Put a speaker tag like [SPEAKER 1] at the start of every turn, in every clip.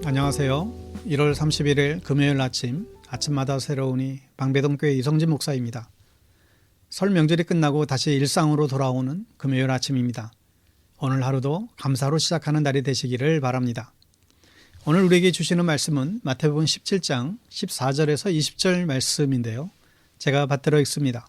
[SPEAKER 1] 안녕하세요. 1월 31일 금요일 아침마다 새로우니 방배동교회 이성진 목사입니다. 설 명절이 끝나고 다시 일상으로 돌아오는 금요일 아침입니다. 오늘 하루도 감사로 시작하는 날이 되시기를 바랍니다. 오늘 우리에게 주시는 말씀은 마태복음 17장 14절에서 20절 말씀인데요. 제가 받들어 읽습니다.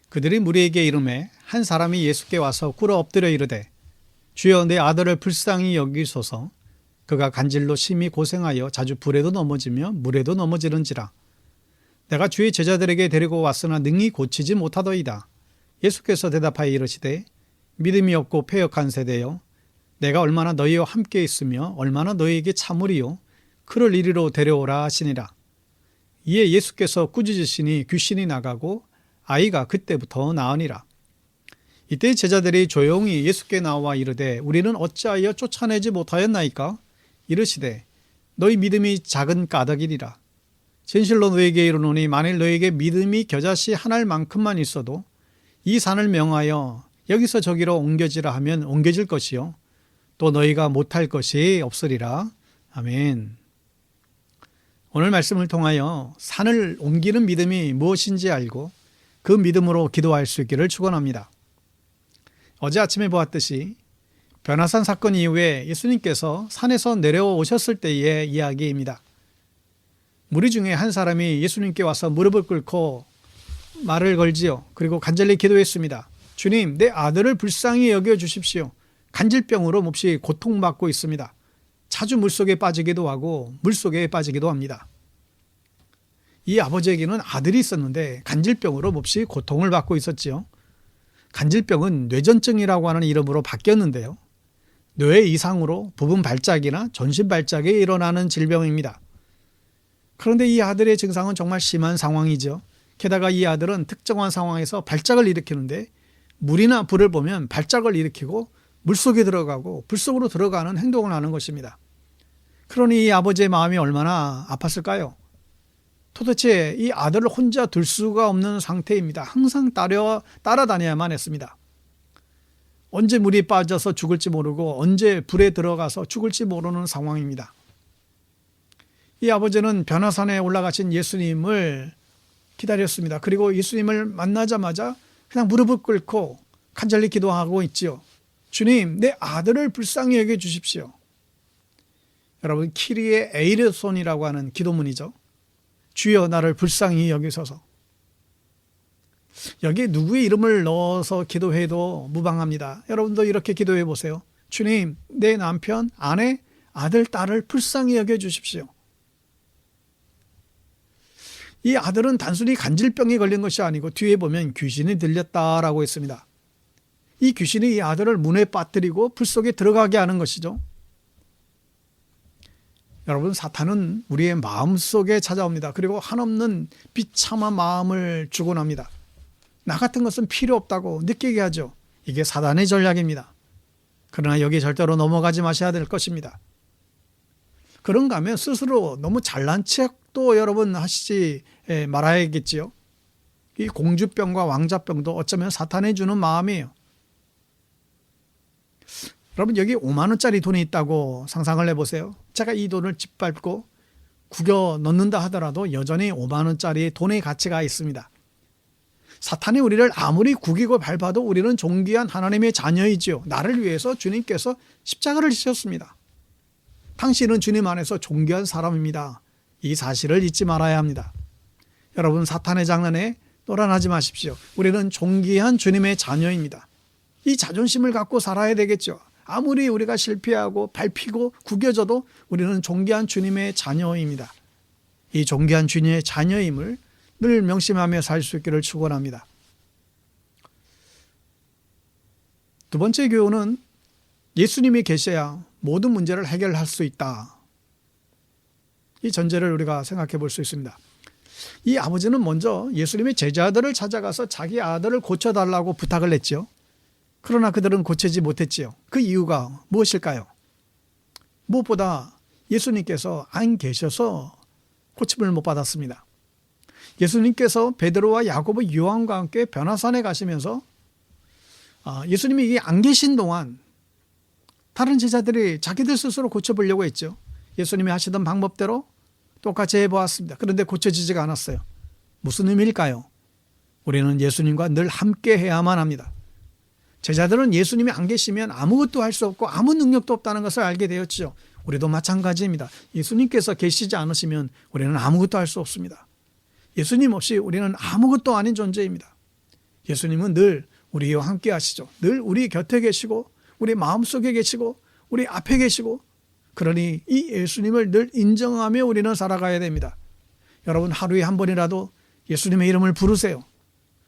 [SPEAKER 1] 그들이 무리에게 이르매 한 사람이 예수께 와서 꿇어 엎드려 이르되 주여 내 아들을 불쌍히 여기소서. 그가 간질로 심히 고생하여 자주 불에도 넘어지며 물에도 넘어지는지라. 내가 주의 제자들에게 데리고 왔으나 능히 고치지 못하더이다. 예수께서 대답하여 이르시되 믿음이 없고 패역한 세대여, 내가 얼마나 너희와 함께 있으며 얼마나 너희에게 참으리요. 그를 이리로 데려오라 하시니라. 이에 예수께서 꾸짖으시니 귀신이 나가고 아이가 그때부터 나으니라. 이때 제자들이 조용히 예수께 나와 이르되 우리는 어찌하여 쫓아내지 못하였나이까? 이르시되 너희 믿음이 작은 까닭이리라. 진실로 너희에게 이르노니 만일 너희에게 믿음이 겨자씨 한 알만큼만 있어도 이 산을 명하여 여기서 저기로 옮겨지라 하면 옮겨질 것이요 또 너희가 못할 것이 없으리라. 아멘. 오늘 말씀을 통하여 산을 옮기는 믿음이 무엇인지 알고 그 믿음으로 기도할 수 있기를 축원합니다. 어제 아침에 보았듯이 변화산 사건 이후에 예수님께서 산에서 내려오셨을 때의 이야기입니다. 무리 중에 한 사람이 예수님께 와서 무릎을 꿇고 말을 걸지요. 그리고 간절히 기도했습니다. 주님, 내 아들을 불쌍히 여겨주십시오. 간질병으로 몹시 고통받고 있습니다. 자주 물속에 빠지기도 하고 물속에 빠지기도 합니다. 이 아버지에게는 아들이 있었는데 간질병으로 몹시 고통을 받고 있었지요. 간질병은 뇌전증이라고 하는 이름으로 바뀌었는데요. 뇌 이상으로 부분 발작이나 전신 발작이 일어나는 질병입니다. 그런데 이 아들의 증상은 정말 심한 상황이죠. 게다가 이 아들은 특정한 상황에서 발작을 일으키는데 물이나 불을 보면 발작을 일으키고 물속에 들어가고 불 속으로 들어가는 행동을 하는 것입니다. 그러니 이 아버지의 마음이 얼마나 아팠을까요? 도대체 이 아들을 혼자 둘 수가 없는 상태입니다. 항상 따라다녀야만 했습니다. 언제 물이 빠져서 죽을지 모르고 언제 불에 들어가서 죽을지 모르는 상황입니다. 이 아버지는 변화산에 올라가신 예수님을 기다렸습니다. 그리고 예수님을 만나자마자 그냥 무릎을 꿇고 간절히 기도하고 있지요. 주님, 내 아들을 불쌍히 여겨 주십시오. 여러분, 키리에 에이르손이라고 하는 기도문이죠. 주여 나를 불쌍히 여기소서. 여기에 누구의 이름을 넣어서 기도해도 무방합니다. 여러분도 이렇게 기도해 보세요. 주님, 내 남편, 아내, 아들, 딸을 불쌍히 여겨 주십시오. 이 아들은 단순히 간질병에 걸린 것이 아니고 뒤에 보면 귀신이 들렸다라고 했습니다. 이 귀신이 이 아들을 문에 빠뜨리고 불 속에 들어가게 하는 것이죠. 여러분, 사탄은 우리의 마음속에 찾아옵니다. 그리고 한없는 비참한 마음을 주곤 합니다. 나 같은 것은 필요 없다고 느끼게 하죠. 이게 사단의 전략입니다. 그러나 여기 절대로 넘어가지 마셔야 될 것입니다. 그런가 하면 스스로 너무 잘난 척도 여러분 하시지 말아야겠지요. 이 공주병과 왕자병도 어쩌면 사탄이 주는 마음이에요. 여러분, 여기 5만 원짜리 돈이 있다고 상상을 해보세요. 제가 이 돈을 짓밟고 구겨 넣는다 하더라도 여전히 5만 원짜리 돈의 가치가 있습니다. 사탄이 우리를 아무리 구기고 밟아도 우리는 존귀한 하나님의 자녀이지요. 나를 위해서 주님께서 십자가를 지셨습니다. 당신은 주님 안에서 존귀한 사람입니다. 이 사실을 잊지 말아야 합니다. 여러분, 사탄의 장난에 노란하지 마십시오. 우리는 존귀한 주님의 자녀입니다. 이 자존심을 갖고 살아야 되겠죠. 아무리 우리가 실패하고 밟히고 구겨져도 우리는 존귀한 주님의 자녀입니다. 이 존귀한 주님의 자녀임을 늘 명심하며 살 수 있기를 축원합니다. 두 번째 교훈은 예수님이 계셔야 모든 문제를 해결할 수 있다. 이 전제를 우리가 생각해 볼 수 있습니다. 이 아버지는 먼저 예수님의 제자들을 찾아가서 자기 아들을 고쳐달라고 부탁을 했죠. 그러나 그들은 고치지 못했지요. 그 이유가 무엇일까요? 무엇보다 예수님께서 안 계셔서 고침을 못 받았습니다. 예수님께서 베드로와 야고보, 요한과 함께 변화산에 가시면서 예수님이 안 계신 동안 다른 제자들이 자기들 스스로 고쳐보려고 했죠. 예수님이 하시던 방법대로 똑같이 해보았습니다. 그런데 고쳐지지가 않았어요. 무슨 의미일까요? 우리는 예수님과 늘 함께 해야만 합니다. 제자들은 예수님이 안 계시면 아무것도 할 수 없고 아무 능력도 없다는 것을 알게 되었죠. 우리도 마찬가지입니다. 예수님께서 계시지 않으시면 우리는 아무것도 할 수 없습니다. 예수님 없이 우리는 아무것도 아닌 존재입니다. 예수님은 늘 우리와 함께 하시죠. 늘 우리 곁에 계시고 우리 마음속에 계시고 우리 앞에 계시고, 그러니 이 예수님을 늘 인정하며 우리는 살아가야 됩니다. 여러분, 하루에 한 번이라도 예수님의 이름을 부르세요.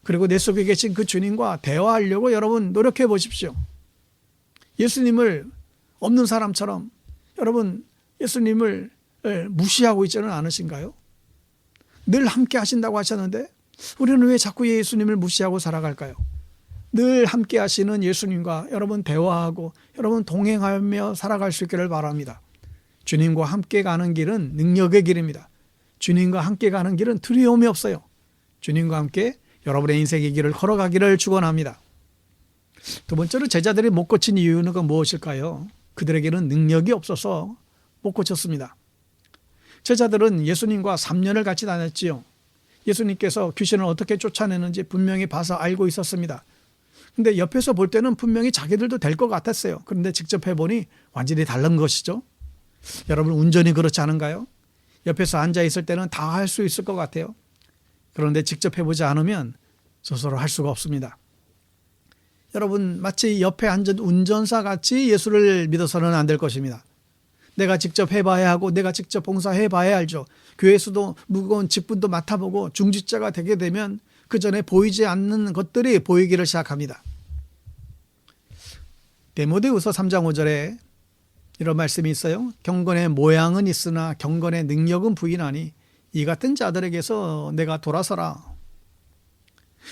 [SPEAKER 1] 그리고 내 속에 계신 그 주님과 대화하려고 여러분 노력해 보십시오. 예수님을 없는 사람처럼 여러분 예수님을 무시하고 있지는 않으신가요? 늘 함께 하신다고 하셨는데 우리는 왜 자꾸 예수님을 무시하고 살아갈까요? 늘 함께 하시는 예수님과 여러분 대화하고 여러분 동행하며 살아갈 수 있기를 바랍니다. 주님과 함께 가는 길은 능력의 길입니다. 주님과 함께 가는 길은 두려움이 없어요. 주님과 함께 여러분의 인생의 길을 걸어가기를 축원합니다. 두 번째로 제자들이 못 고친 이유는 무엇일까요? 그들에게는 능력이 없어서 못 고쳤습니다. 제자들은 예수님과 3년을 같이 다녔지요. 예수님께서 귀신을 어떻게 쫓아내는지 분명히 봐서 알고 있었습니다. 근데 옆에서 볼 때는 분명히 자기들도 될 것 같았어요. 그런데 직접 해보니 완전히 다른 것이죠. 여러분, 운전이 그렇지 않은가요? 옆에서 앉아있을 때는 다 할 수 있을 것 같아요. 그런데 직접 해보지 않으면 스스로 할 수가 없습니다. 여러분, 마치 옆에 앉은 운전사 같이 예수를 믿어서는 안 될 것입니다. 내가 직접 해봐야 하고 내가 직접 봉사해봐야 알죠. 교회에서도 무거운 직분도 맡아보고 중직자가 되게 되면 그 전에 보이지 않는 것들이 보이기를 시작합니다. 디모데후서 3장 5절에 이런 말씀이 있어요. 경건의 모양은 있으나 경건의 능력은 부인하니 이 같은 자들에게서 내가 돌아서라.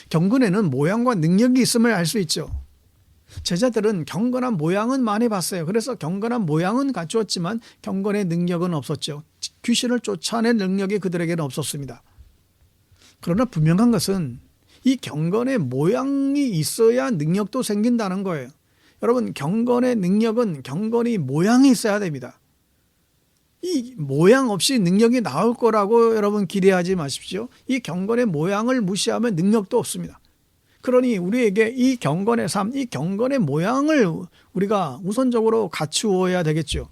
[SPEAKER 1] 경건에는 모양과 능력이 있음을 알 수 있죠. 제자들은 경건한 모양은 많이 봤어요. 그래서 경건한 모양은 갖추었지만 경건의 능력은 없었죠. 귀신을 쫓아낸 능력이 그들에게는 없었습니다. 그러나 분명한 것은 이 경건의 모양이 있어야 능력도 생긴다는 거예요. 여러분, 경건의 능력은 경건이 모양이 있어야 됩니다. 이 모양 없이 능력이 나올 거라고 여러분 기대하지 마십시오. 이 경건의 모양을 무시하면 능력도 없습니다. 그러니 우리에게 이 경건의 삶, 이 경건의 모양을 우리가 우선적으로 갖추어야 되겠죠.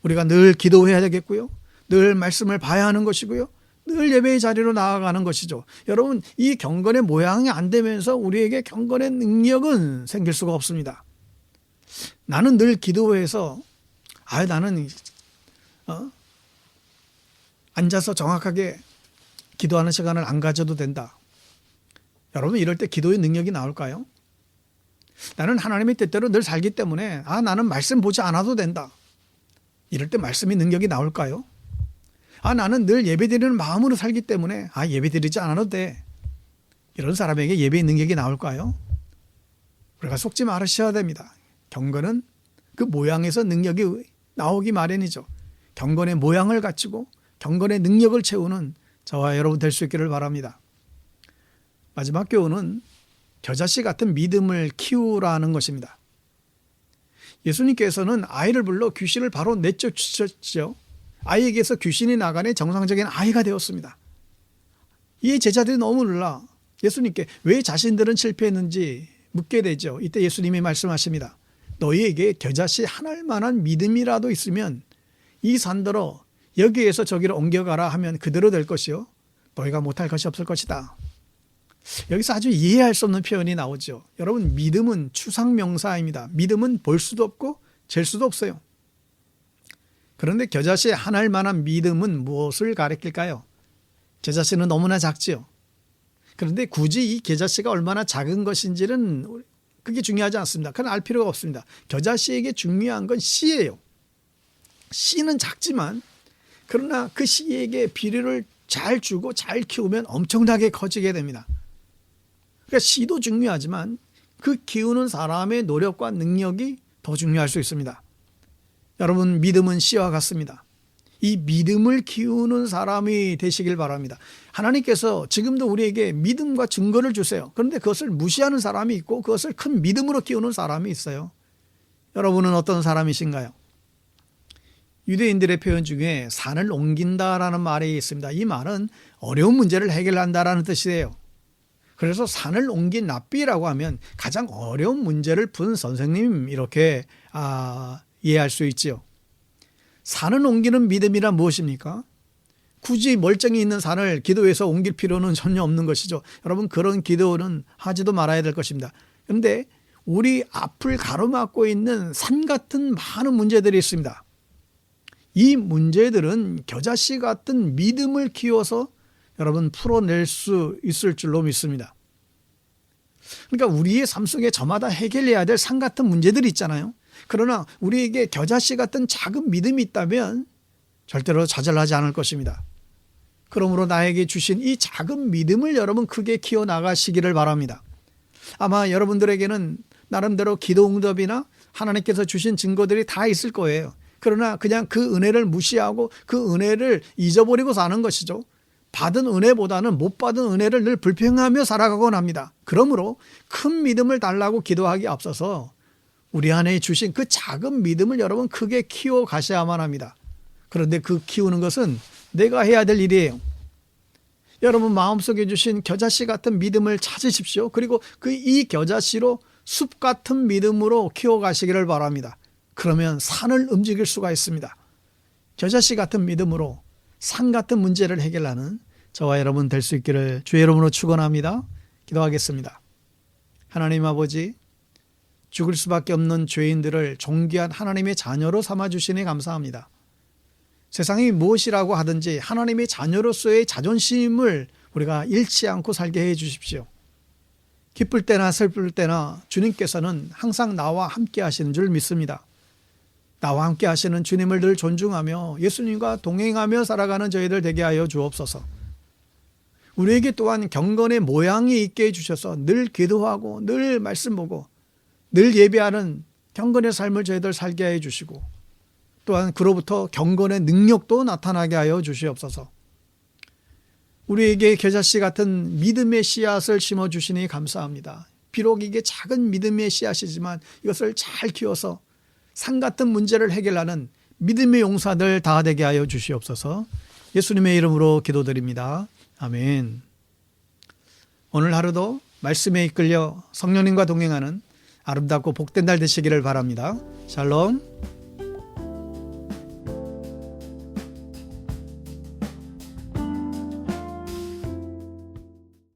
[SPEAKER 1] 우리가 늘 기도해야 되겠고요. 늘 말씀을 봐야 하는 것이고요. 늘 예배의 자리로 나아가는 것이죠. 여러분, 이 경건의 모양이 안 되면서 우리에게 경건의 능력은 생길 수가 없습니다. 나는 늘 기도해서 나는 앉아서 정확하게 기도하는 시간을 안 가져도 된다. 여러분, 이럴 때 기도의 능력이 나올까요? 나는 하나님의 뜻대로 늘 살기 때문에 나는 말씀 보지 않아도 된다. 이럴 때 말씀의 능력이 나올까요? 나는 늘 예배드리는 마음으로 살기 때문에 예배드리지 않아도 돼. 이런 사람에게 예배의 능력이 나올까요? 우리가 속지 말으셔야 됩니다. 경건은 그 모양에서 능력이 나오기 마련이죠. 경건의 모양을 갖추고 경건의 능력을 채우는 저와 여러분 될 수 있기를 바랍니다. 마지막 교훈은 겨자씨 같은 믿음을 키우라는 것입니다. 예수님께서는 아이를 불러 귀신을 바로 내쫓으셨죠. 아이에게서 귀신이 나가는 정상적인 아이가 되었습니다. 이 제자들이 너무 놀라 예수님께 왜 자신들은 실패했는지 묻게 되죠. 이때 예수님이 말씀하십니다. 너희에게 겨자씨 하나일 만한 믿음이라도 있으면 이 산더러 여기에서 저기로 옮겨가라 하면 그대로 될 것이요 너희가 못할 것이 없을 것이다. 여기서 아주 이해할 수 없는 표현이 나오죠. 여러분, 믿음은 추상명사입니다. 믿음은 볼 수도 없고 잴 수도 없어요. 그런데 겨자씨 하나일 만한 믿음은 무엇을 가리킬까요? 겨자씨는 너무나 작지요. 그런데 굳이 이 겨자씨가 얼마나 작은 것인지는 그게 중요하지 않습니다. 그건 알 필요가 없습니다. 겨자씨에게 중요한 건 씨예요. 씨는 작지만 그러나 그 씨에게 비료를 잘 주고 잘 키우면 엄청나게 커지게 됩니다. 그러니까 씨도 중요하지만 그 키우는 사람의 노력과 능력이 더 중요할 수 있습니다. 여러분, 믿음은 씨와 같습니다. 이 믿음을 키우는 사람이 되시길 바랍니다. 하나님께서 지금도 우리에게 믿음과 증거를 주세요. 그런데 그것을 무시하는 사람이 있고 그것을 큰 믿음으로 키우는 사람이 있어요. 여러분은 어떤 사람이신가요? 유대인들의 표현 중에 산을 옮긴다라는 말이 있습니다. 이 말은 어려운 문제를 해결한다라는 뜻이에요. 그래서 산을 옮긴 랍비라고 하면 가장 어려운 문제를 푼 선생님, 이렇게 이해할 수 있지요. 산을 옮기는 믿음이란 무엇입니까? 굳이 멀쩡히 있는 산을 기도해서 옮길 필요는 전혀 없는 것이죠. 여러분, 그런 기도는 하지도 말아야 될 것입니다. 그런데 우리 앞을 가로막고 있는 산 같은 많은 문제들이 있습니다. 이 문제들은 겨자씨 같은 믿음을 키워서 여러분 풀어낼 수 있을 줄로 믿습니다. 그러니까 우리의 삶 속에 저마다 해결해야 될 산 같은 문제들이 있잖아요. 그러나 우리에게 겨자씨 같은 작은 믿음이 있다면 절대로 좌절하지 않을 것입니다. 그러므로 나에게 주신 이 작은 믿음을 여러분 크게 키워나가시기를 바랍니다. 아마 여러분들에게는 나름대로 기도 응답이나 하나님께서 주신 증거들이 다 있을 거예요. 그러나 그냥 그 은혜를 무시하고 그 은혜를 잊어버리고 사는 것이죠. 받은 은혜보다는 못 받은 은혜를 늘 불평하며 살아가곤 합니다. 그러므로 큰 믿음을 달라고 기도하기 앞서서 우리 안에 주신 그 작은 믿음을 여러분 크게 키워 가셔야만 합니다. 그런데 그 키우는 것은 내가 해야 될 일이에요. 여러분 마음속에 주신 겨자씨 같은 믿음을 찾으십시오. 그리고 이 겨자씨로 숲 같은 믿음으로 키워 가시기를 바랍니다. 그러면 산을 움직일 수가 있습니다. 겨자씨 같은 믿음으로 산 같은 문제를 해결하는 저와 여러분 될 수 있기를 주의 이름으로 축원합니다. 기도하겠습니다. 하나님 아버지, 죽을 수밖에 없는 죄인들을 존귀한 하나님의 자녀로 삼아주시니 감사합니다. 세상이 무엇이라고 하든지 하나님의 자녀로서의 자존심을 우리가 잃지 않고 살게 해 주십시오. 기쁠 때나 슬플 때나 주님께서는 항상 나와 함께 하시는 줄 믿습니다. 나와 함께 하시는 주님을 늘 존중하며 예수님과 동행하며 살아가는 저희들 되게 하여 주옵소서. 우리에게 또한 경건의 모양이 있게 해주셔서 늘 기도하고 늘 말씀 보고 늘 예배하는 경건의 삶을 저희들 살게 해 주시고 또한 그로부터 경건의 능력도 나타나게 하여 주시옵소서. 우리에게 겨자씨 같은 믿음의 씨앗을 심어주시니 감사합니다. 비록 이게 작은 믿음의 씨앗이지만 이것을 잘 키워서 산 같은 문제를 해결하는 믿음의 용사들 다 되게 하여 주시옵소서. 예수님의 이름으로 기도드립니다. 아멘. 오늘 하루도 말씀에 이끌려 성령님과 동행하는 아름답고 복된 날 되시기를 바랍니다. 샬롬.